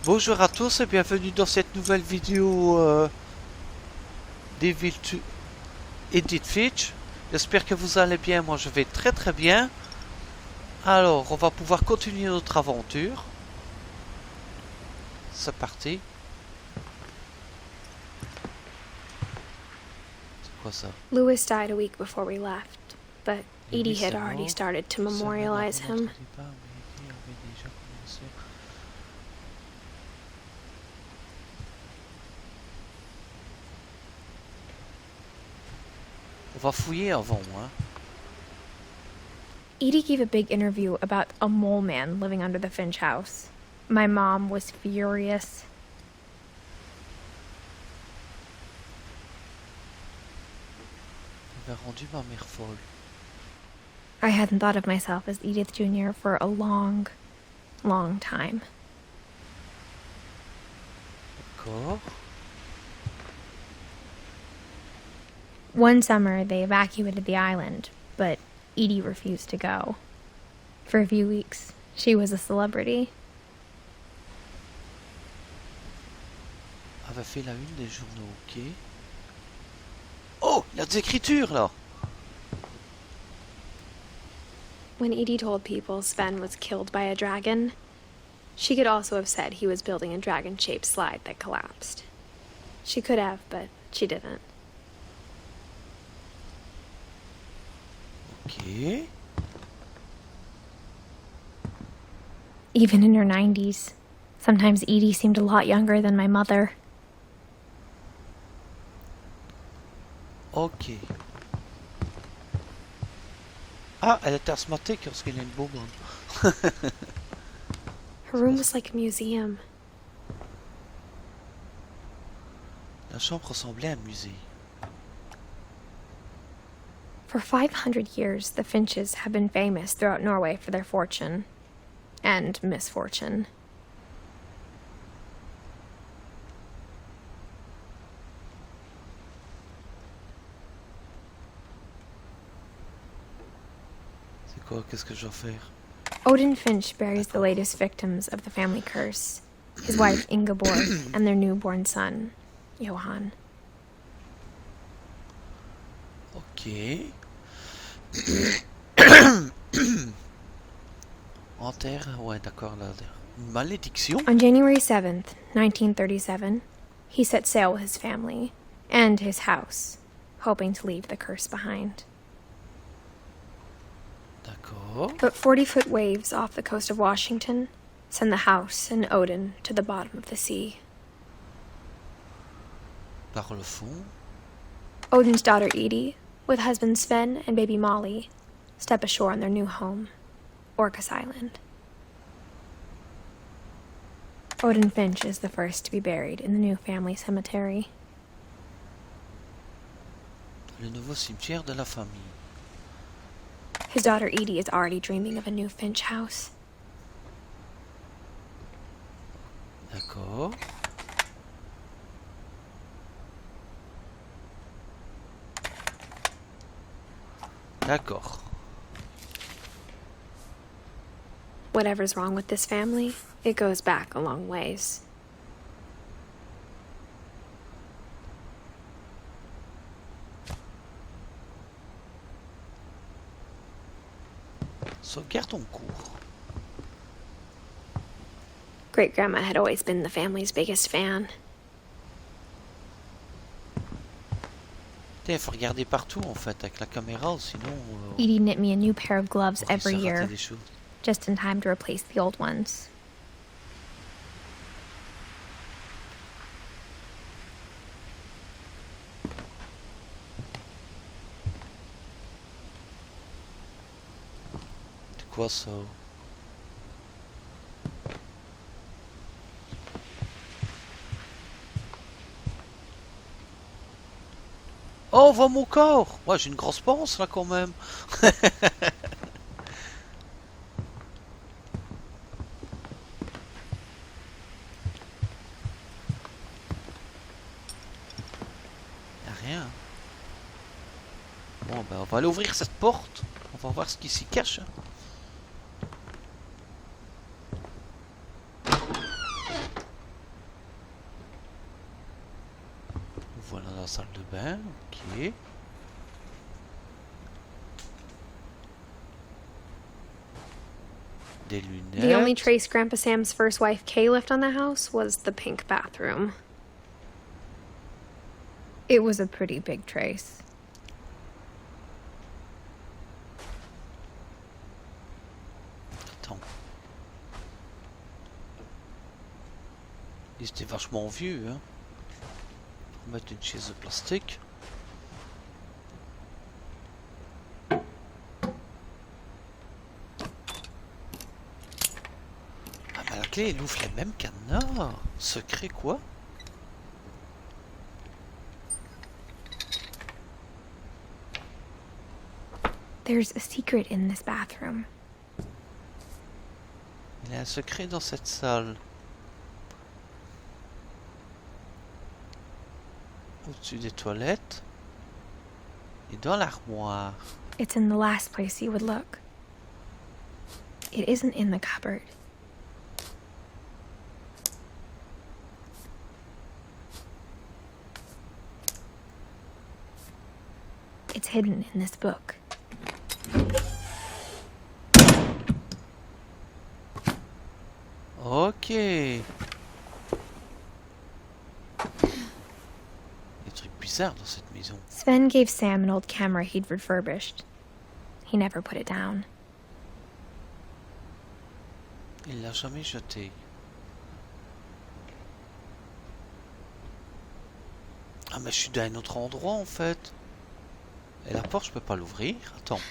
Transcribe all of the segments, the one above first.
Bonjour à tous et bienvenue dans cette nouvelle vidéo Edith Finch. J'espère que vous allez bien, moi je vais très très bien. Alors, on va pouvoir continuer notre aventure. C'est parti. C'est quoi ça? Louis died a week before we left, but Edie had already started to memorialize him. On va fouiller avant, hein. Edie gave a big interview about a mole man living under the Finch house. My mom was furious. Il m'a rendu ma mère folle. I hadn't thought of myself as Edith Jr. for a long, long time. D'accord. One summer, they evacuated the island, but Edie refused to go. For a few weeks, she was a celebrity. Avait fait la une des journaux, ok. Oh, il y a des écritures là. When Edie told people Sven was killed by a dragon, she could also have said he was building a dragon-shaped slide that collapsed. She could have, but she didn't. Ok. Even in her 90s, sometimes Edie seemed a lot younger than my mother. Ok. Ah, elle est asthmatique parce qu'elle a une bonbonne. Her room was like a museum. La chambre ressemblait à un musée. For 500 years, the Finches have been famous throughout Norway for their fortune and misfortune. C'est quoi? Qu'est-ce que je dois faire? Odin Finch buries the latest victims of the family curse, his wife Ingeborg and their newborn son, Johan. Ok. Enterre, ouais, d'accord, là. Une malédiction? On January 7th, 1937, he set sail with his family and his house, hoping to leave the curse behind. D'accord. But 40-foot waves off the coast of Washington send the house and Odin to the bottom of the sea. Par le fond. Odin's daughter Edie, with husband Sven and baby Molly, step ashore on their new home, Orcas Island. Odin Finch is the first to be buried in the new family cemetery. Le nouveau cimetière de la famille. His daughter Edie is already dreaming of a new Finch house. D'accord. D'accord. Whatever's wrong with this family, it goes back a long ways. Sauvegarde ton cours. Great-grandma had always been the family's biggest fan. Il faut regarder partout en fait avec la caméra, sinon. Edie knit me a new pair of gloves on every risque de rater year, des choses. just in time to replace the old ones. C'est quoi ça? Oh, va mon corps! Ouais, j'ai une grosse panse là quand même. Y'a rien. Bon, ben on va aller ouvrir cette porte. On va voir ce qui s'y cache. de bain, ok. Des lunettes. The only trace Grandpa Sam's first wife Kay left on the house was the pink bathroom. It was a pretty big trace. Attends. Il était vachement vieux, hein. On va mettre une chaise de plastique. Ah mais la clé, elle ouvre les mêmes cadenas. Secret quoi? There's a secret in this bathroom. Il y a un secret dans cette salle. Au-dessus des toilettes. Et dans l'armoire. It's in the last place you would look. It isn't in the cupboard. It's hidden in this book. Ok. Des trucs bizarres dans cette maison. Sven gave Sam an old camera he'd refurbished. He never put it down. Il l'a jamais jeté. Ah mais je suis dans un autre endroit en fait. Et la porte je peux pas l'ouvrir. Attends.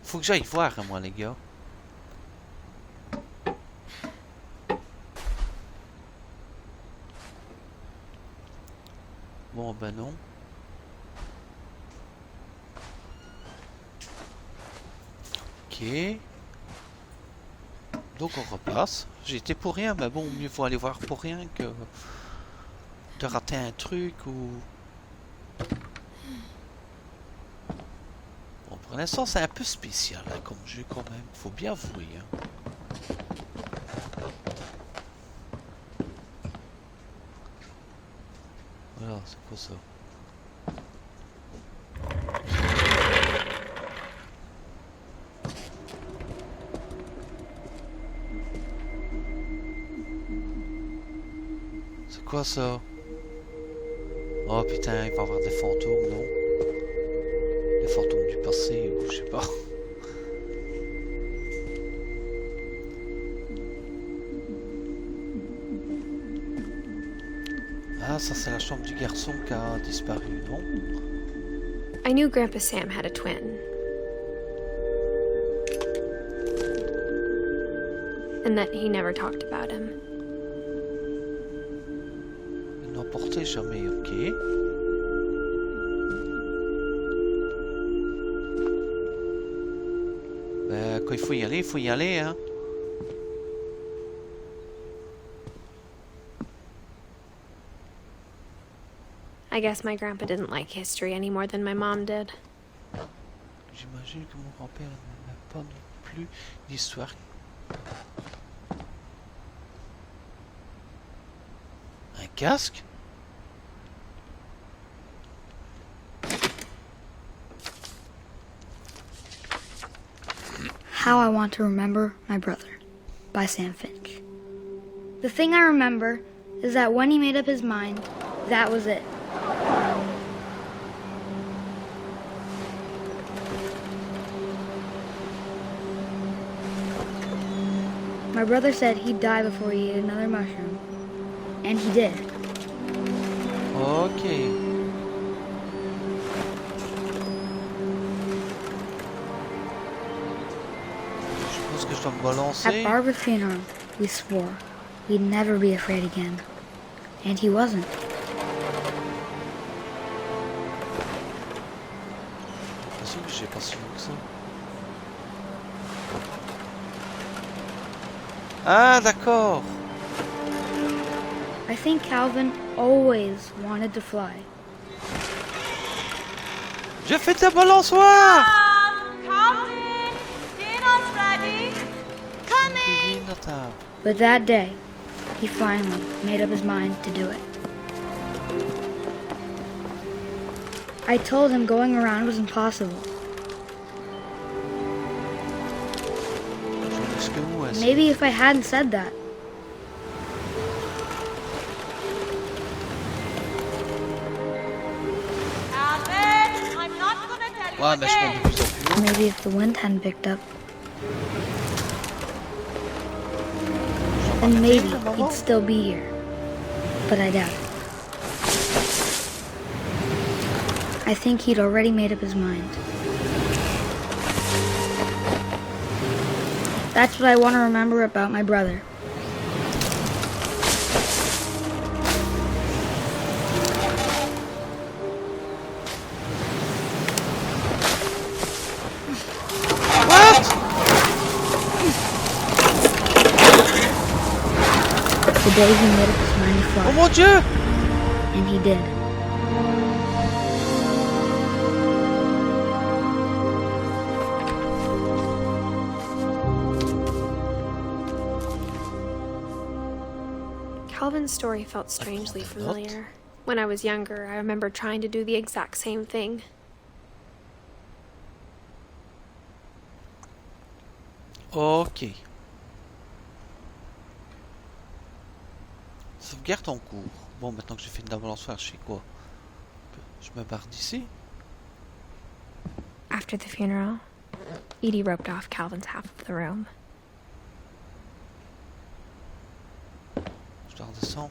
Faut que j'aille voir moi les gars. Bon ben non. Ok. Donc on repasse. J'ai été pour rien, mais bon, mieux vaut aller voir pour rien que de rater un truc ou... Bon, pour l'instant c'est un peu spécial hein, comme jeu quand même, faut bien avouer. Hein. Voilà, c'est quoi ça? C'est quoi ça? Oh putain, il va y avoir des fantômes, non? Des fantômes du passé ou je sais pas. Ah, ça c'est la chambre du garçon qui a disparu, non? I knew Grandpa Sam had a twin. And that he never talked about him. Il n'en portait jamais, ok. Ben, quand il faut y aller, hein. I guess my grandpa didn't like history any more than my mom did. J'imagine que mon grand-père n'aimait pas non plus l'histoire. Un casque? How I Want to Remember My Brother by Sam Finch. The thing I remember is that when he made up his mind, that was it. My brother said he'd die before he ate another mushroom, and he did. Ok. Je pense que je dois me balancer. At Barbara's funeral, we swore we'd never be afraid again. And he wasn't. Parce que j'ai pas si long que ça. Ah d'accord. I think Calvin always wanted to fly. Je fais ta balançoire. Calvin, dinner's ready. Coming. But that day, he finally made up his mind to do it. I told him going around was impossible. Maybe if I hadn't said that. Alvin, I'm not gonna tell you Ouais, mais je again. monte de plus en plus haut. Maybe if the wind hadn't picked up, then maybe he'd still be here. But I doubt it. I think he'd already made up his mind. That's what I want to remember about my brother. What? The day he made up his mind to Oh fly. mon Dieu! And he did. Calvin's story felt strangely familiar. When I was younger, I remember trying to do the exact same thing. Ok. Sauvegarde en cours. Bon, maintenant que j'ai fait une balançoire, je sais quoi? Je me barre d'ici. After the funeral, Edie roped off Calvin's half of the room. Je dois redescendre.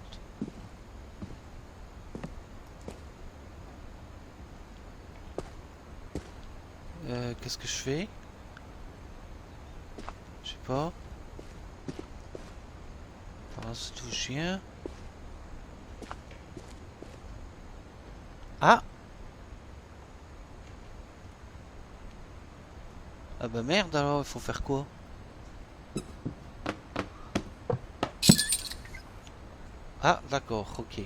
Qu'est-ce que je fais? Je sais pas. Par là, c'est tout chien. Ah! Ah bah merde, alors il faut faire quoi? Ah d'accord, ok.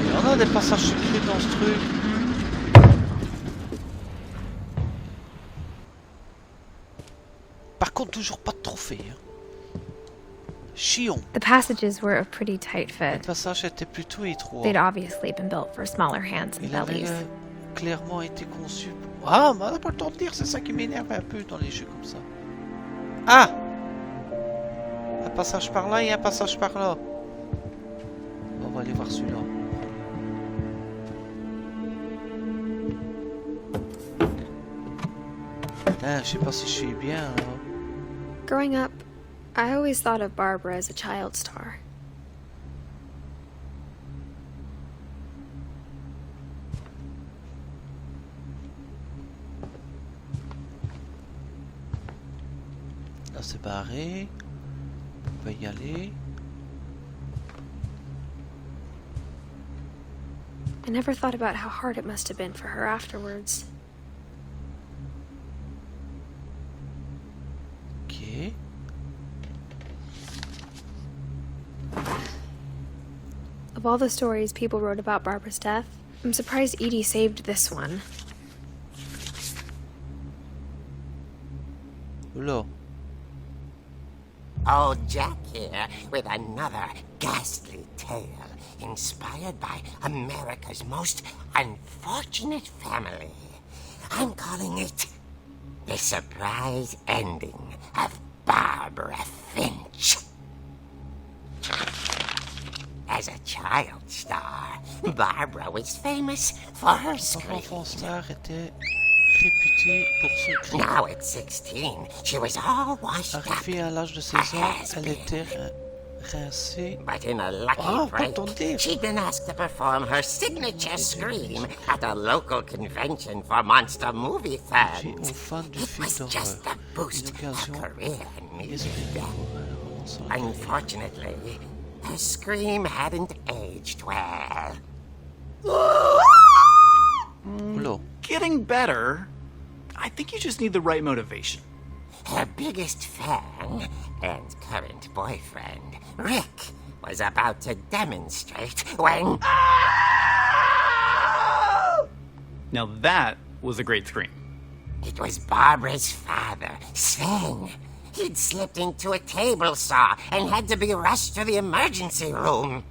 Il y en a des passages secrets dans ce truc. Par contre, toujours pas de trophée. Hein. Chion. The passages were a pretty tight Le fit. passage était plutôt étroit. They'd obviously been built for smaller hands and Il avait bellies. clairement été conçu pour... Ah, mais on n'a pas le temps de dire, c'est ça qui m'énerve un peu dans les jeux comme ça. Ah! Un passage par là et un passage par là. On va aller voir celui-là. Putain, je sais pas si je suis bien là. Growing up, I always thought of Barbara as a child star. Là c'est barré. On peut y aller. I never thought about how hard it must have been for her afterwards. Ok. Of all the stories people wrote about Barbara's death, I'm surprised Edie saved this one. Oula. Old Jack here with another ghastly tale inspired by America's most unfortunate family. I'm calling it The Surprise Ending of Barbara Finch. As a child star, Barbara was famous for her scream. L'enfant star était réputée pour son cri. Now at 16, she was all washed up. Arrivée à l'âge de 16 ans, elle était rincée. But in a lucky Ah, pas break, ton dire. she'd been asked to perform her signature scream at a local convention for monster movie Aux fans. fans du It film was d'horreur. just the boost Une her occasion career needed inespérée then. pour relancer la carrière. Unfortunately, her scream hadn't aged well. Oula. Getting better. I think you just need the right motivation. Her biggest fan and current boyfriend, Rick, was about to demonstrate when... Now that was a great scream? It was Barbara's father, Sven. He'd slipped into a table saw and had to be rushed to the emergency room.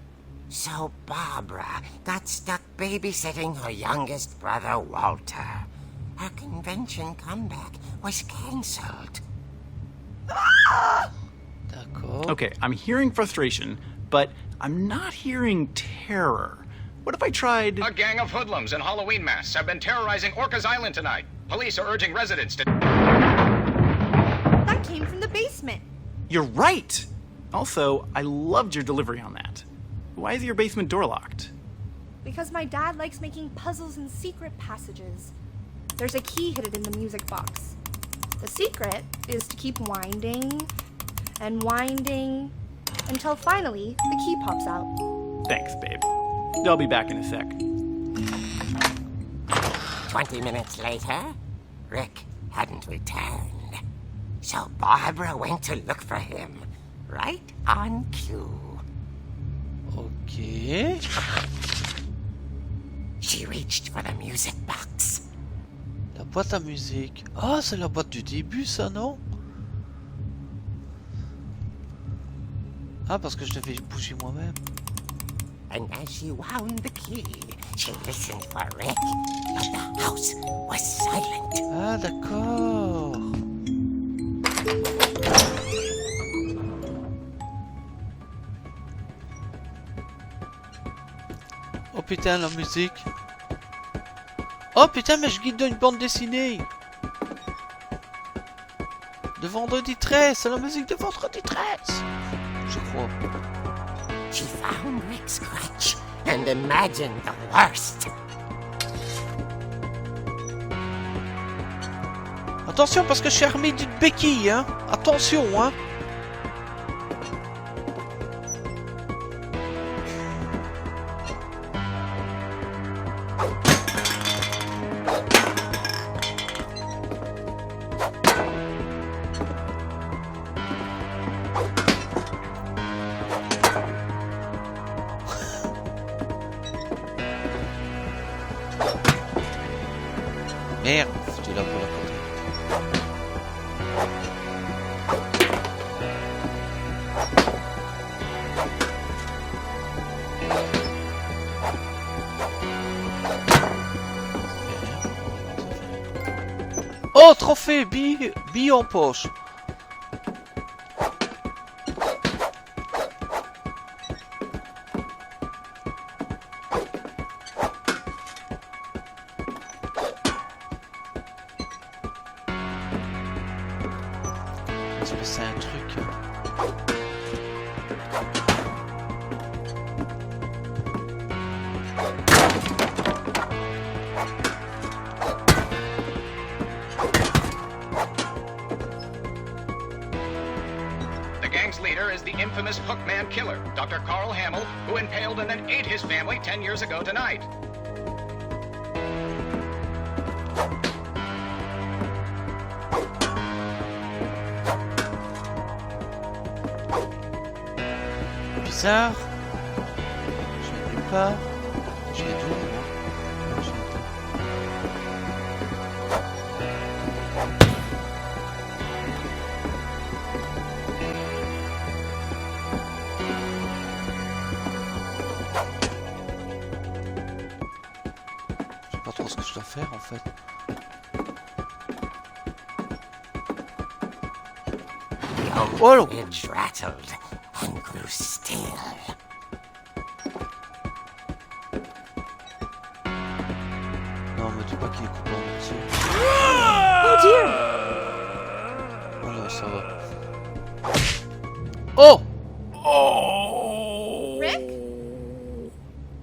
So Barbara got stuck babysitting her youngest brother, Walter. Her convention comeback was cancelled. D'accord. Okay, I'm hearing frustration, but I'm not hearing terror. What if I tried... A gang of hoodlums in Halloween masks have been terrorizing Orcas Island tonight. Police are urging residents to... That came from the basement. You're right! Also, I loved your delivery on that. Why is your basement door locked? Because my dad likes making puzzles and secret passages. There's a key hidden in the music box. The secret is to keep winding and winding until finally the key pops out. Thanks, babe. I'll be back in a sec. 20 minutes later, Rick hadn't returned. So Barbara went to look for him, right on cue. Ok. She reached for the music box. La boîte à musique. Ah, c'est la boîte du début, ça, non? Ah, parce que je devais bouger moi-même. And as she wound the key, she listened for Rick, but the house was silent. Ah, d'accord. Oh putain, la musique. Oh putain, mais je guide une bande dessinée. De vendredi 13, c'est la musique de vendredi 13. Je crois. She found Rick's scratch and imagined the worst. Attention parce que je suis armé d'une béquille, hein. Attention, hein. Merde, foutu là pour la côté. Oh, trophée, bille en poche. C'est un truc. The gang's leader is the infamous Hookman killer, Dr. Carl Hamill, who impaled and then ate his family 10 years ago tonight. Bizarre. Je vais nulle part. Je vais d'où, moi? Je vais d'où? Je sais pas trop ce que je dois faire en fait. The Oh! old bridge rattled and grew still. Non, me dis pas qu'il est coupé en morceaux. Oh dear! Oh là, ça va. Oh! Rick?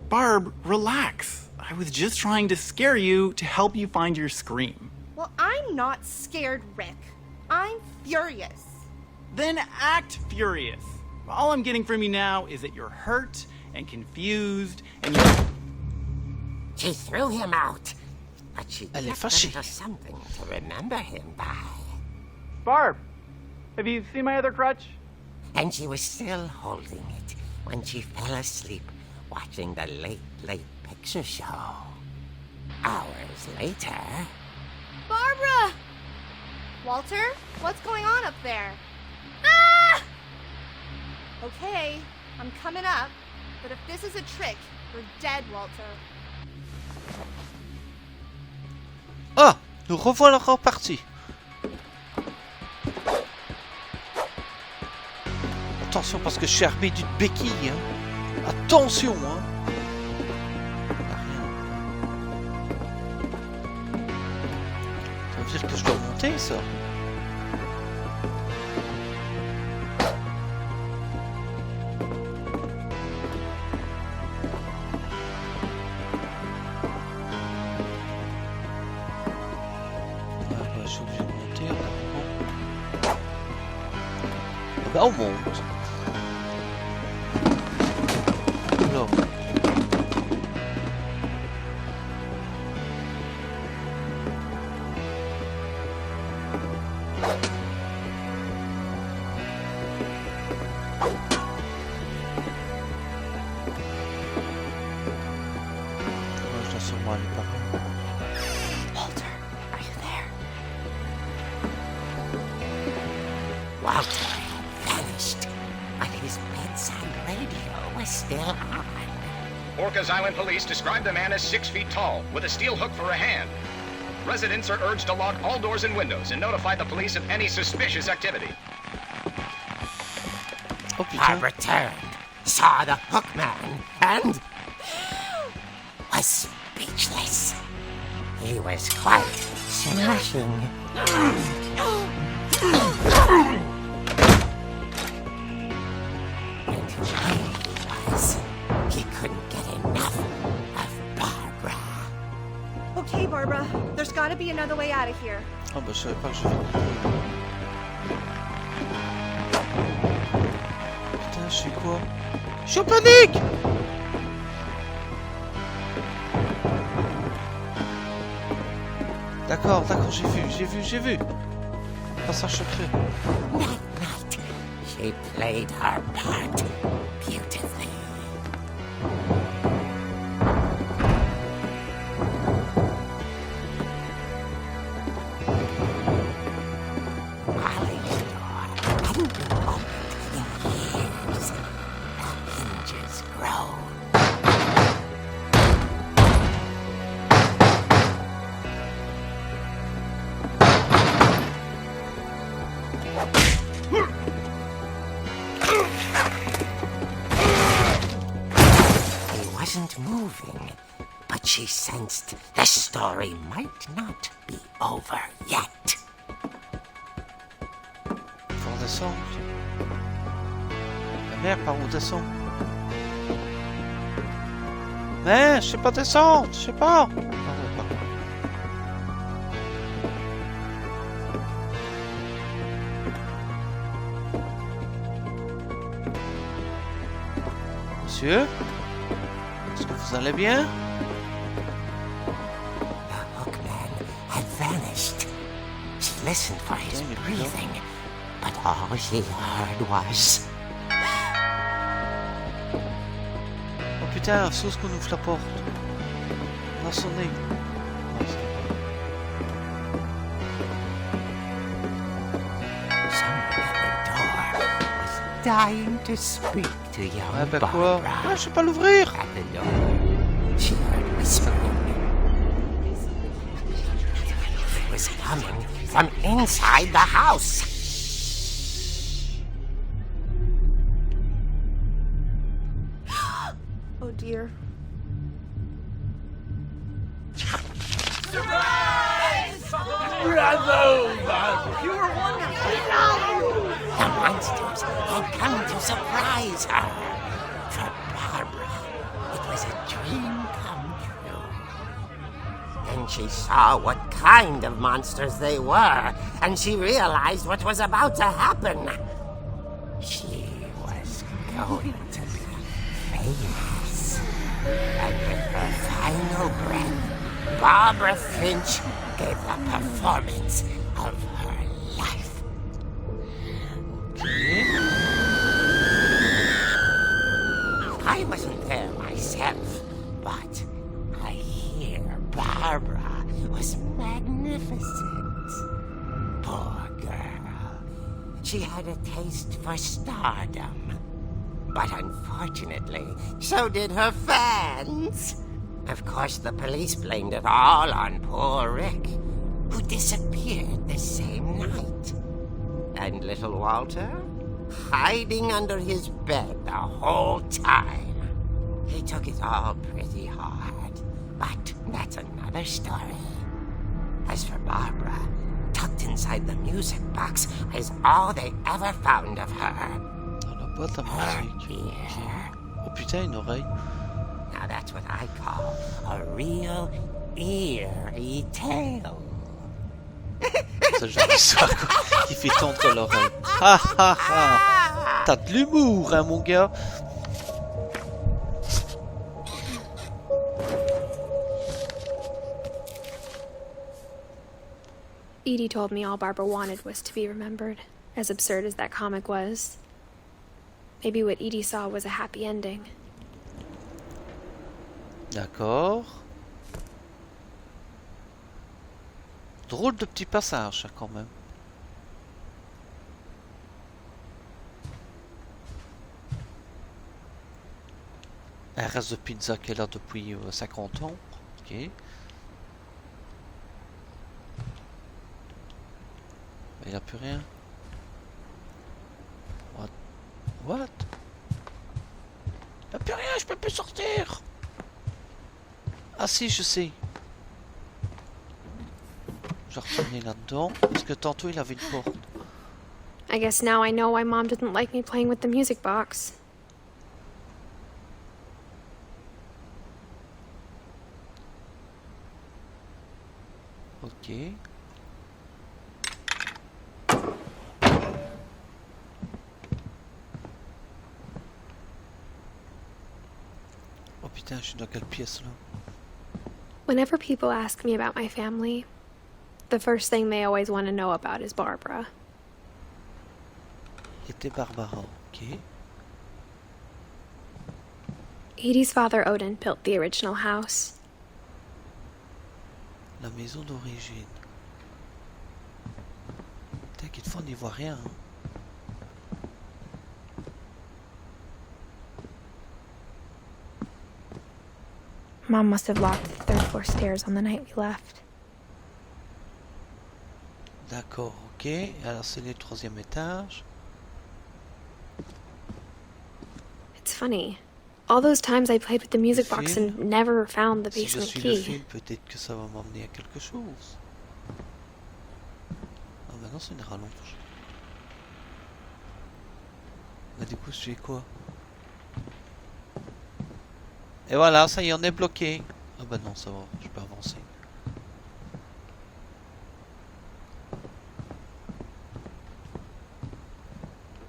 Barb, relax. I was just trying to scare you to help you find your scream. Well, I'm not scared, Rick. I'm furious. Then act furious. All I'm getting from you now is that you're hurt and confused and you're... She threw him out, but she Elle est kept fâchée. a little something to remember him by. Barb, have you seen my other crutch? And she was still holding it when she fell asleep watching the late picture show. Hours later... Barbara! Walter, what's going on up there? Ah! Okay, I'm coming up, but if this is a trick, you're dead, Walter. Ah, nous revoilà repartis. Attention parce que je suis armé d'une béquille. Hein. Attention, hein. Ça veut dire que je dois monter, ça. Je suis obligé de monter. Bah, on monte. Alors. Je dois sûrement aller par là. Walter, are you there? Walter had vanished, but his bedside radio was still on. Orcas Island police describe the man as 6 feet tall, with a steel hook for a hand. Residents are urged to lock all doors and windows and notify the police of any suspicious activity. Oh putain. Barbara turned, saw the hook man, and was speechless. He was quite smashing. And he was. He couldn't get enough of Barbara. Okay, Barbara, there's gotta be another way out of here. Ah bah je savais pas que je vais. Putain, je suis quoi? Je suis en panique! D'accord, j'ai vu. Passage secret. That night, she played her part beautifully. Molly's door hadn't been opened in years. The hinges groaned. He wasn't moving, but she sensed the story might not be over yet. Faut redescendre. La mère, par où descend? Mais je sais pas descendre, je sais pas. Ah ouais, par contre. Monsieur, est-ce que vous allez bien? The hookman had vanished. She listened for his breathing, but all she heard was... Oh putain, sauce qu'on ouvre la porte. On a sonné. Someone at the door was dying to speak to young Ah bah quoi? Barbara. Ah, je sais pas l'ouvrir. At the door, she heard whispering. It was coming from inside the house. Oh dear. The monsters had come to surprise her. For Barbara, it was a dream come true. Then she saw what kind of monsters they were, and she realized what was about to happen. She was going to be famous. And with her final breath, Barbara Finch gave the performance of her life. I wasn't there myself, but I hear Barbara she had a taste for stardom. But unfortunately, so did her fans. Of course, the police blamed it all on poor Rick, who disappeared the same night. And little Walter? Hiding under his bed the whole time. He took it all pretty hard, but that's another story. As for Barbara, tucked inside the music box is all they ever found of her. Dans la boîte à musique. Oh putain, une oreille. Now that's what I call a real eerie tale. C'est le genre d'histoire quoi, qui fait tendre l'oreille. Ha ha ha. T'as de l'humour, hein, mon gars. Edie told me all Barbara wanted was to be remembered, as absurd as that comic was. Maybe what Edie saw was a happy ending. D'accord. Drôle de petit passage, ça, quand même. Un reste de pizza qui est là depuis 50 ans. Ok. Il n'y a plus rien. What? What? Il n'y a plus rien, je peux plus sortir. Ah si, je sais. Je vais retourner là-dedans, parce que tantôt il avait une porte. I guess now I know why Mom didn't like me playing with the music box. Ok. Oh putain, je suis dans quelle pièce là? Whenever people ask me about my family, the first thing they always want to know about is Barbara. Était Barbara, ok. Edie's father Odin built the original house. La maison d'origine. T'inquiète pas, on n'y voit rien. Hein. Mom must have locked the third floor stairs on the night we left. D'accord, ok. Alors c'est le troisième étage. It's funny. All those times I played with the music Le box film. and never found the Si je basement suis le key. film, peut-être que ça va m'emmener à quelque chose. Ah bah non, c'est une rallonge. Bah du coup, je fais quoi? Et voilà, ça y est, on est bloqué. Ah bah non, ça va, je peux avancer.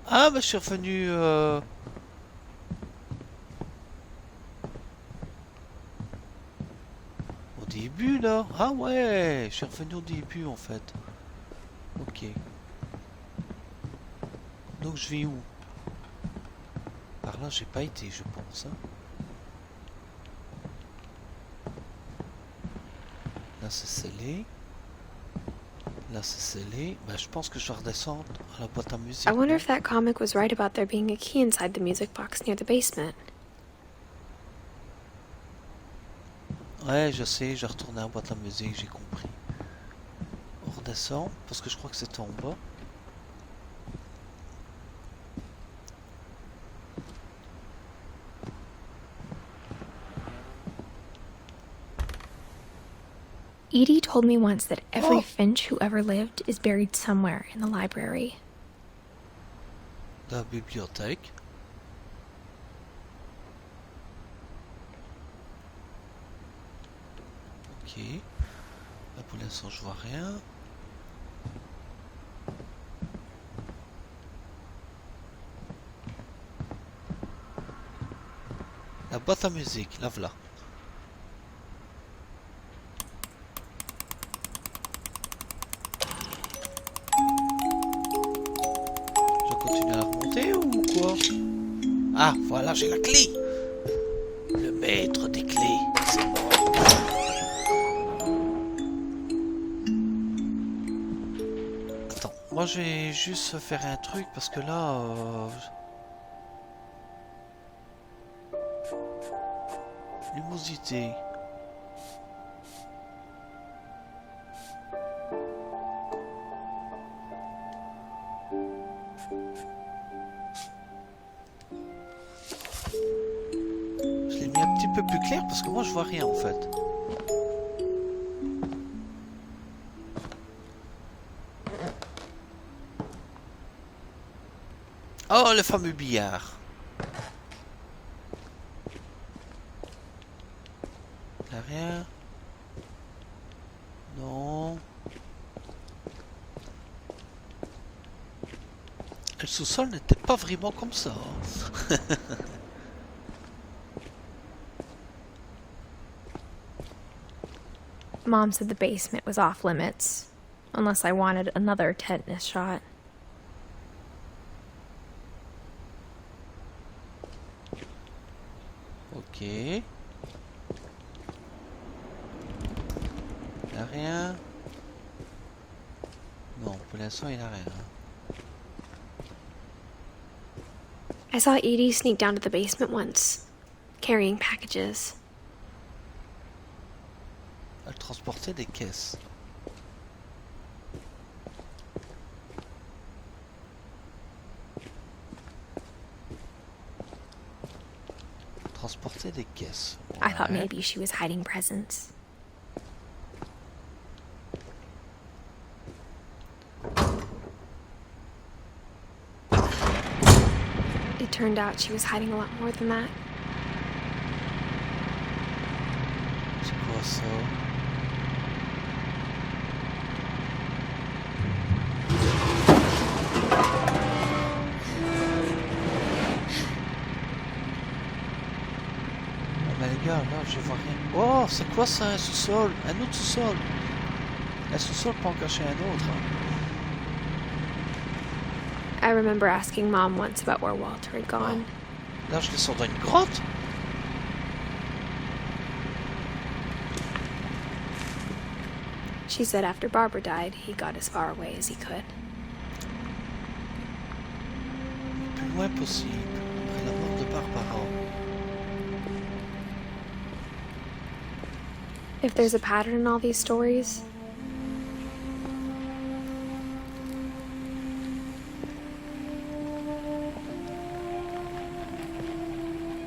Ah bah je suis revenu... Au début là. Ah ouais, je suis revenu au début en fait. Ok. Donc je vais où? Par là j'ai pas été, je pense. Hein. Là c'est scellé. Là c'est scellé. Bah je pense que je vais redescendre à la boîte à musique. I wonder if that comic was right about there being a key inside the music box near the basement. Ouais, je sais, je retourne à la boîte à musique, j'ai compris. On redescend, parce que je crois que c'était en bas. Edie told me once that every Oh. finch who ever lived is buried somewhere in the library. La bibliothèque. Ok. Là pour l'instant je vois rien. La boîte à musique, la voilà. Je continue à remonter ou quoi? Ah, voilà, j'ai la clé. Le maître des clés, c'est moi. Attends, Moi, je vais juste faire un truc parce que là... Lumosité. Je l'ai mis un petit peu plus clair parce que moi je vois rien en fait. Oh, le fameux billard. Là, rien. Non. Le sous-sol n'était pas vraiment comme ça. Hein. Mom said the basement was off limits, unless I wanted another tetanus shot. Ok. Il n'y a rien. Non, pour l'instant il n'y a rien. I saw Edie sneak down to the basement once, carrying packages. Elle transportait des caisses. Transporter des caisses. I thought Ouais. maybe she was hiding presents. It turned out she was hiding a lot more than that. C'est quoi ça? Ah bah les gars, là je vois rien. Oh, c'est quoi ça, un sous-sol? Un autre sous-sol? Un sous-sol peut en cacher un autre. Hein. I remember asking Mom once about where Walter had gone. Là je descends dans une grotte? She said after Barbara died, he got as far away as he could. Le plus loin possible, après la mort de Barbara. If there's a pattern in all these stories,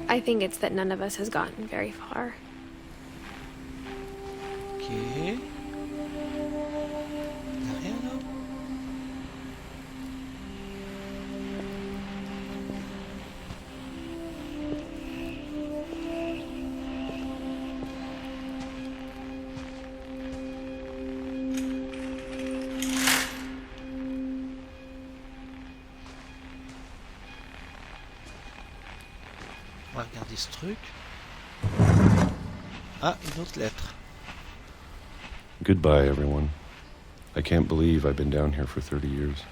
I think it's that none of us has gotten very far. Ok. Il n'y a rien là? On va regarder ce truc. Ah, une autre lettre. Goodbye, everyone. I can't believe I've been down here for 30 years.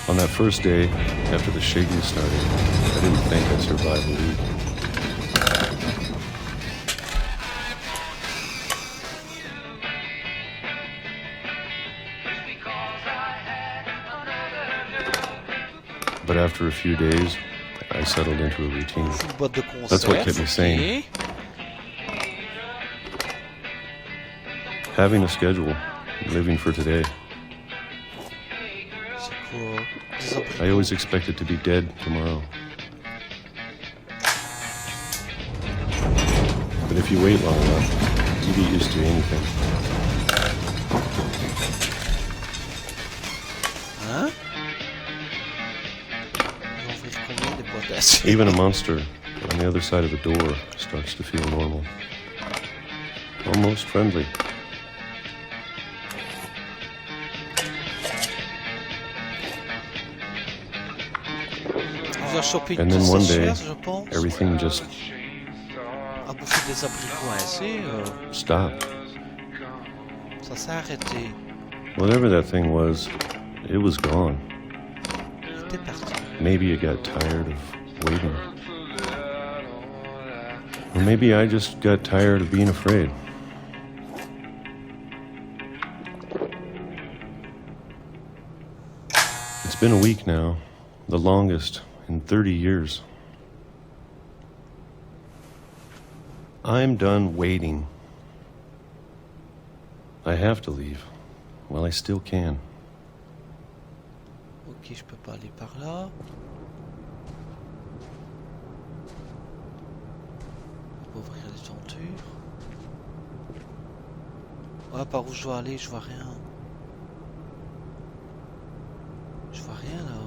On that first day, after the shaking started, I didn't think I'd survive a week. But after a few days, I settled into a routine. Une boîte de conserve. That's what kept me sane. Ok. Having a schedule, living for today. C'est quoi? Des abricots. I always expected to be dead tomorrow. But if you wait long enough, you get used to anything. Hein? On va ouvrir combien de boîtes d'acier? Even a monster on the other side of a door starts to feel normal. Almost friendly. On va choper une And then one day, sécheuse, je pense. everything just À bouffer des abricots ainsi, stopped. ça s'est arrêté. Whatever that thing was, it was gone. Il était parti. Maybe it got tired of waiting. Or maybe I just got tired of being afraid. It's been a week now, the longest in 30 years. I'm done waiting. I have to leave while I still can. Ok, je peux pas aller par là. On va ouvrir les tentures. Ouais, par où je dois aller, je vois rien. Je vois rien là.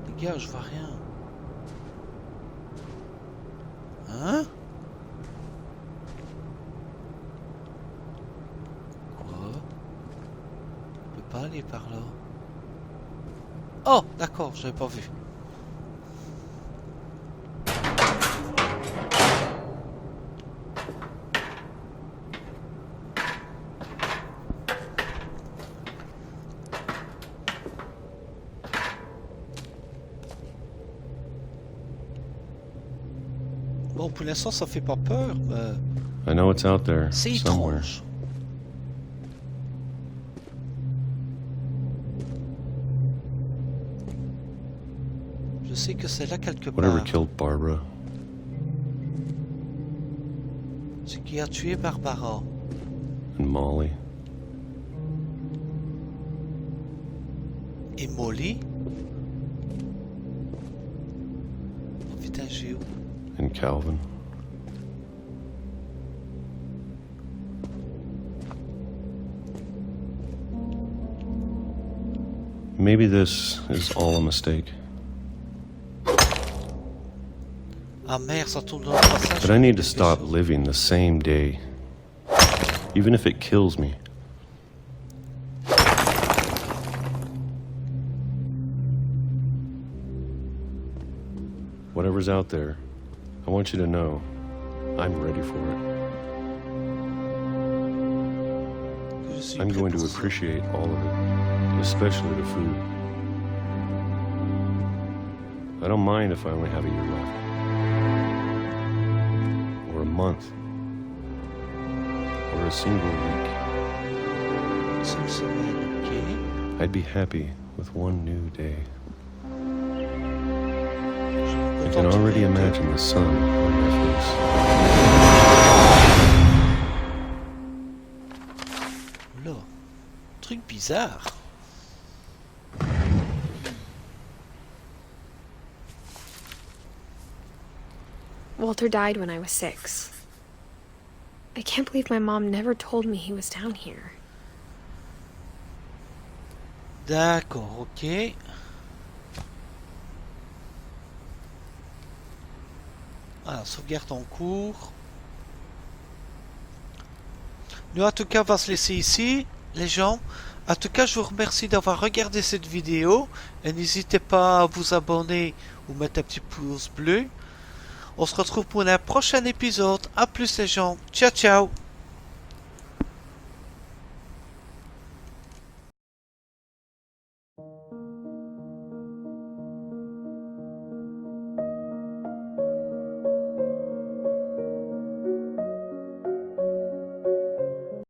Les gars, je vois rien. Hein? Quoi? Je peux pas aller par là. Oh, d'accord, je l'avais pas vu. Bon, pour l'instant, ça fait pas peur. I know it's out there, C'est somewhere. étrange. Je sais que c'est là quelque Whatever part. killed Barbara Ce qui a tué Barbara. and Molly Et Molly. Oh putain, j'ai où? and Calvin. Maybe this is all a mistake, Ah merde, ça tourne dans le passage. but I need to stop living the same day, even if it kills me. Whatever's out there, I want you to know I'm ready for it. Je suis I'm prêt going to pour ça. appreciate all of it, especially the food. I don't mind if I only have a year left. Or a month. Or a single week. Une seule semaine, ok. I'd be happy with one new day. Je me I can contente already de- imagine the sun on my face. Oula. Truc bizarre. Walter died when I was 6. I can't believe my mom never told me he was down here. D'accord, ok. Voilà, sauvegarde en cours. Nous, en tout cas, on va se laisser ici, les gens. En tout cas, je vous remercie d'avoir regardé cette vidéo. Et n'hésitez pas à vous abonner ou mettre un petit pouce bleu. On se retrouve pour un prochain épisode. A plus, les gens. Ciao, ciao.